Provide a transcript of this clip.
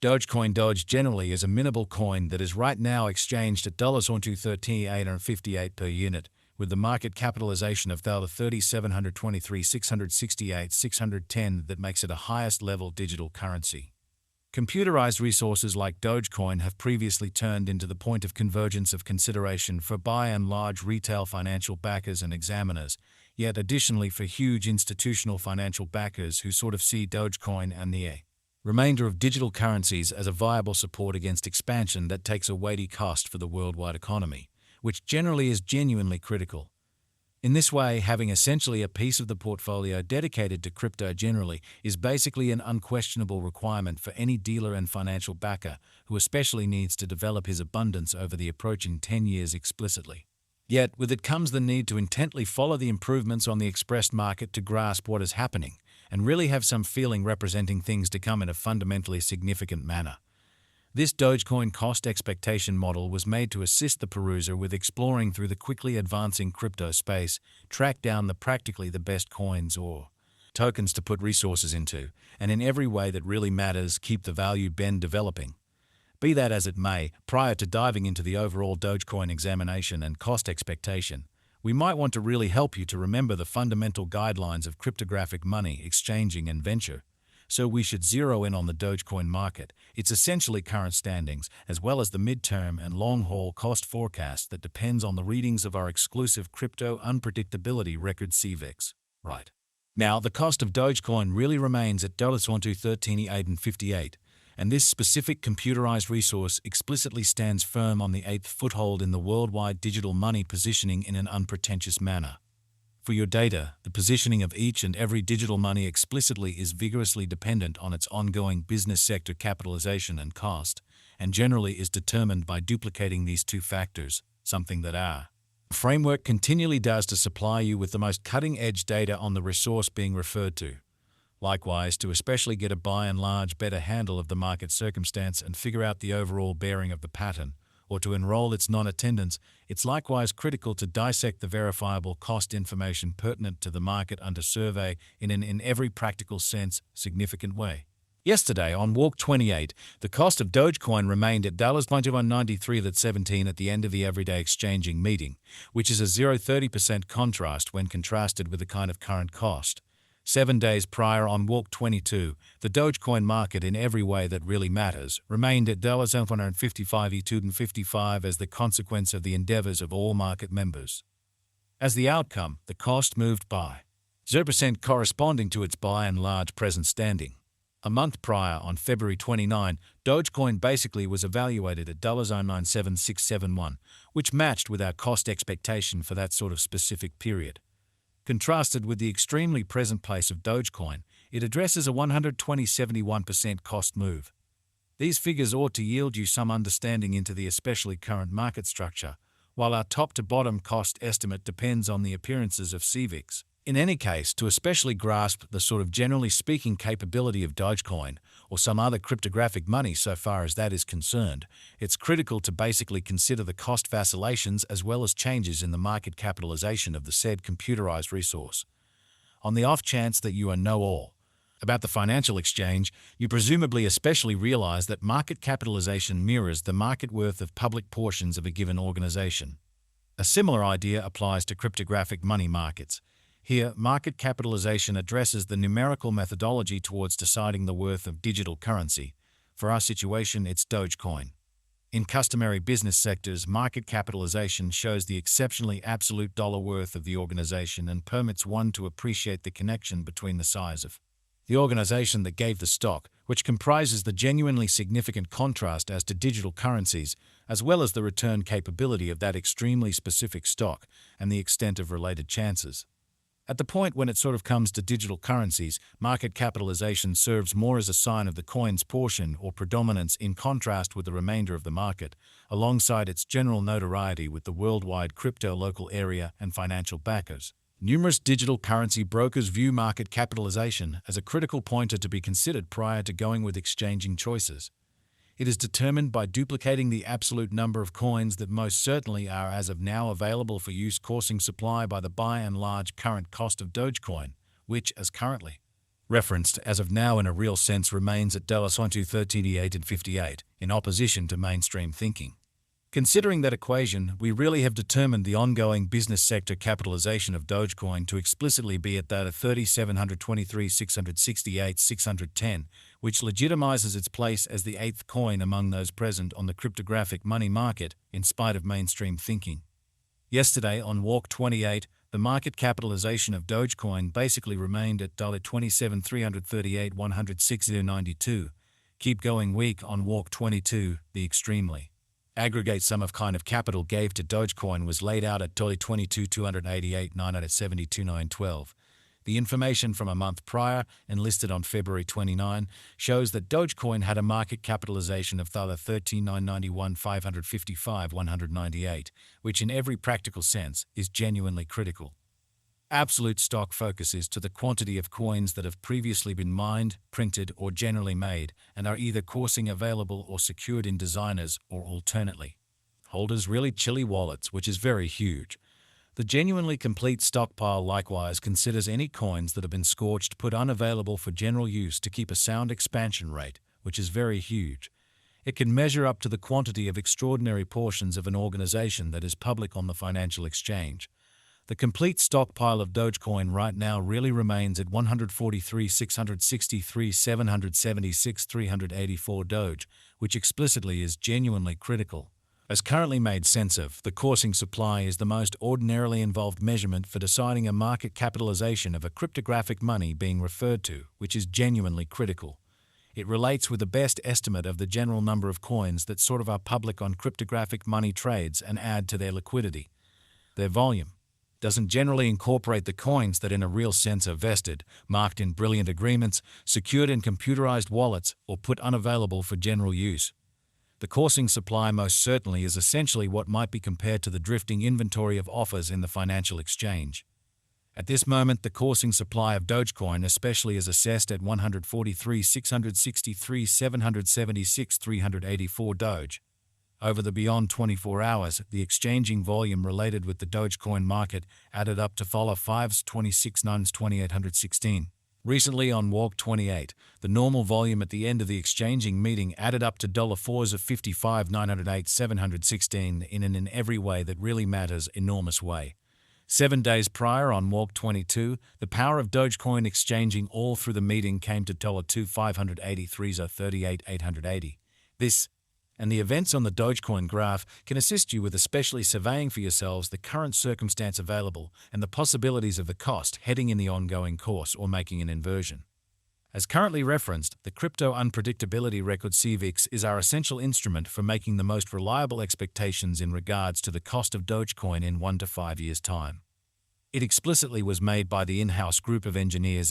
Dogecoin Doge generally is a minable coin that is right now exchanged at $1.1358 per unit, with the market capitalization of $3723,668,610 that makes it a highest-level digital currency. Computerized resources like Dogecoin have previously turned into the point of convergence of consideration for by and large retail financial backers and examiners, yet additionally for huge institutional financial backers who sort of see Dogecoin and the remainder of digital currencies as a viable support against expansion that takes a weighty cost for the worldwide economy, which generally is genuinely critical. In this way, having essentially a piece of the portfolio dedicated to crypto generally is basically an unquestionable requirement for any dealer and financial backer who especially needs to develop his abundance over the approaching 10 years explicitly. Yet, with it comes the need to intently follow the improvements on the expressed market to grasp what is happening and really have some feeling representing things to come in a fundamentally significant manner. This Dogecoin cost expectation model was made to assist the peruser with exploring through the quickly advancing crypto space, track down practically the best coins or tokens to put resources into, and in every way that really matters, keep the value bend developing. Be that as it may, prior to diving into the overall Dogecoin examination and cost expectation, we might want to really help you to remember the fundamental guidelines of cryptographic money exchanging and venture. So we should zero in on the Dogecoin market, its essentially current standings, as well as the midterm and long-haul cost forecast that depends on the readings of our exclusive crypto unpredictability record CVIX. Right. Now, the cost of Dogecoin really remains at $13.58, and this specific computerized resource explicitly stands firm on the 8th foothold in the worldwide digital money positioning in an unpretentious manner. For your data, the positioning of each and every digital money explicitly is vigorously dependent on its ongoing business sector capitalization and cost, and generally is determined by duplicating these two factors, something that our framework continually does to supply you with the most cutting-edge data on the resource being referred to. Likewise, to especially get a by and large better handle of the market circumstance and figure out the overall bearing of the pattern, or to enroll its non-attendance, it's likewise critical to dissect the verifiable cost information pertinent to the market under survey in every practical sense, significant way. Yesterday, on Walk 28, the cost of Dogecoin remained at $21.93.17 at the end of the everyday exchanging meeting, which is a 0.30% contrast when contrasted with the kind of current cost. 7 days prior, on Walk 22, the Dogecoin market in every way that really matters remained at $155.55 as the consequence of the endeavors of all market members. As the outcome, the cost moved by 0% corresponding to its by and large present standing. A month prior, on February 29, Dogecoin basically was evaluated at $0.097671, which matched with our cost expectation for that sort of specific period. Contrasted with the extremely present place of Dogecoin, it addresses a 120.71% cost move. These figures ought to yield you some understanding into the especially current market structure, while our top-to-bottom cost estimate depends on the appearances of CVIX. In any case, to especially grasp the sort of generally speaking capability of Dogecoin or some other cryptographic money so far as that is concerned, it's critical to basically consider the cost vacillations as well as changes in the market capitalization of the said computerized resource. On the off chance that you know all about the financial exchange, you presumably especially realize that market capitalization mirrors the market worth of public portions of a given organization. A similar idea applies to cryptographic money markets. Here, market capitalization addresses the numerical methodology towards deciding the worth of digital currency. For our situation, it's Dogecoin. In customary business sectors, market capitalization shows the exceptionally absolute dollar worth of the organization and permits one to appreciate the connection between the size of the organization that gave the stock, which comprises the genuinely significant contrast as to digital currencies, as well as the return capability of that extremely specific stock and the extent of related chances. At the point when it sort of comes to digital currencies, market capitalization serves more as a sign of the coin's portion or predominance in contrast with the remainder of the market, alongside its general notoriety with the worldwide crypto local area and financial backers. Numerous digital currency brokers view market capitalization as a critical pointer to be considered prior to going with exchanging choices. It is determined by duplicating the absolute number of coins that most certainly are as of now available for use coursing supply by the by and large current cost of Dogecoin, which, as currently referenced as of now in a real sense remains at $1.38 and 58, in opposition to mainstream thinking. Considering that equation, we really have determined the ongoing business sector capitalization of Dogecoin to explicitly be at that of $3,723, 668, 610, which legitimizes its place as the eighth coin among those present on the cryptographic money market, in spite of mainstream thinking. Yesterday, on Walk 28, the market capitalization of Dogecoin basically remained at $27,338, 160.92. Keep going weak on Walk 22, the extremely aggregate sum of kind of capital gave to Dogecoin was laid out at $22,288, 972,912. The information from a month prior and listed on February 29 shows that Dogecoin had a market capitalization of $13,991, 555, 198, which in every practical sense is genuinely critical. Absolute stock focuses to the quantity of coins that have previously been mined, printed, or generally made, and are either coursing available or secured in designers or alternately holders' really chilly wallets, which is very huge. The genuinely complete stockpile likewise considers any coins that have been scorched put unavailable for general use to keep a sound expansion rate, which is very huge. It can measure up to the quantity of extraordinary portions of an organization that is public on the financial exchange. The complete stockpile of Dogecoin right now really remains at 143,663, 776, 384 Doge, which explicitly is genuinely critical. As currently made sense of, the coursing supply is the most ordinarily involved measurement for deciding a market capitalization of a cryptographic money being referred to, which is genuinely critical. It relates with the best estimate of the general number of coins that sort of are public on cryptographic money trades and add to their liquidity. Their volume doesn't generally incorporate the coins that in a real sense are vested, marked in brilliant agreements, secured in computerized wallets, or put unavailable for general use. The coursing supply most certainly is essentially what might be compared to the drifting inventory of offers in the financial exchange. At this moment, the coursing supply of Dogecoin especially is assessed at 143,663, 776, 384 Doge. Over the beyond 24 hours, the exchanging volume related with the Dogecoin market added up to $5s, 26 9s, 2,816. Recently on Walk 28, the normal volume at the end of the exchanging meeting added up to $4s of 55, 908, 716 in an in every way that really matters enormous way. 7 days prior on Walk 22, the power of Dogecoin exchanging all through the meeting came to $2, 583s of 38, 880. This and the events on the Dogecoin graph can assist you with especially surveying for yourselves the current circumstance available and the possibilities of the cost heading in the ongoing course or making an inversion. As currently referenced, the crypto unpredictability record CVIX is our essential instrument for making the most reliable expectations in regards to the cost of Dogecoin in 1 to 5 years' time. It explicitly was made by the in-house group of engineers and